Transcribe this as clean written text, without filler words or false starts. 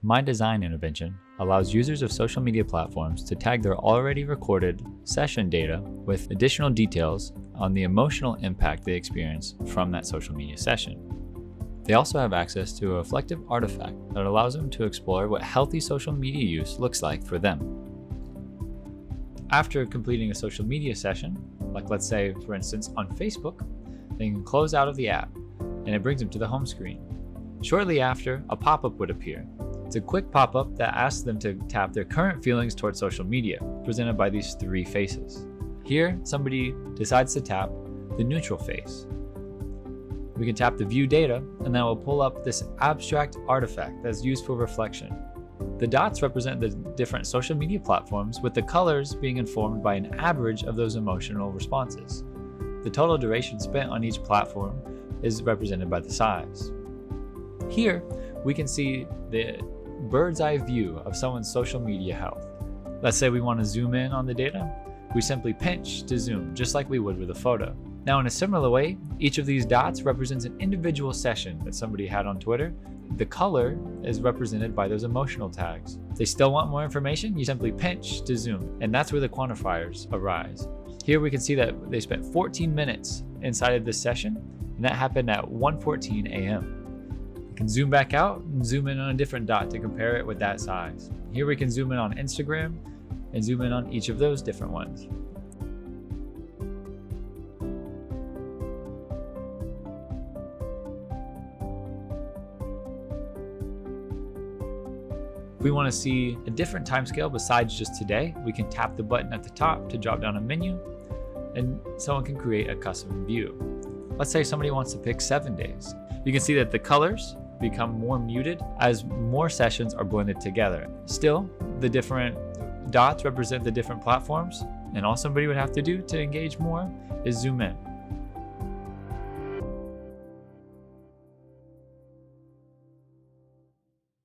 My Design intervention allows users of social media platforms to tag their already recorded session data with additional details on the emotional impact they experience from that social media session. They also have access to a reflective artifact that allows them to explore what healthy social media use looks like for them. After completing a social media session, like let's say for instance on Facebook, they can close out of the app and it brings them to the home screen. Shortly after, a pop-up would appear. It's a quick pop-up that asks them to tap their current feelings towards social media, presented by these three faces. Here, somebody decides to tap the neutral face. We can tap the view data, and that will pull up this abstract artifact that's used for reflection. The dots represent the different social media platforms, with the colors being informed by an average of those emotional responses. The total duration spent on each platform is represented by the size. Here, we can see the bird's eye view of someone's social media health. Let's say we want to zoom in on the data. We simply pinch to zoom, just like we would with a photo. Now, in a similar way, each of these dots represents an individual session that somebody had on Twitter. The color is represented by those emotional tags. If they still want more information, you simply pinch to zoom, and that's where the quantifiers arise. Here we can see that they spent 14 minutes inside of this session, and that happened at 1:14 a.m. We can zoom back out and zoom in on a different dot to compare it with that size. Here we can zoom in on Instagram and zoom in on each of those different ones. If we want to see a different timescale besides just today, we can tap the button at the top to drop down a menu, and someone can create a custom view. Let's say somebody wants to pick 7 days. You can see that the colors become more muted as more sessions are blended together. Still, the different dots represent the different platforms, and all somebody would have to do to engage more is zoom in.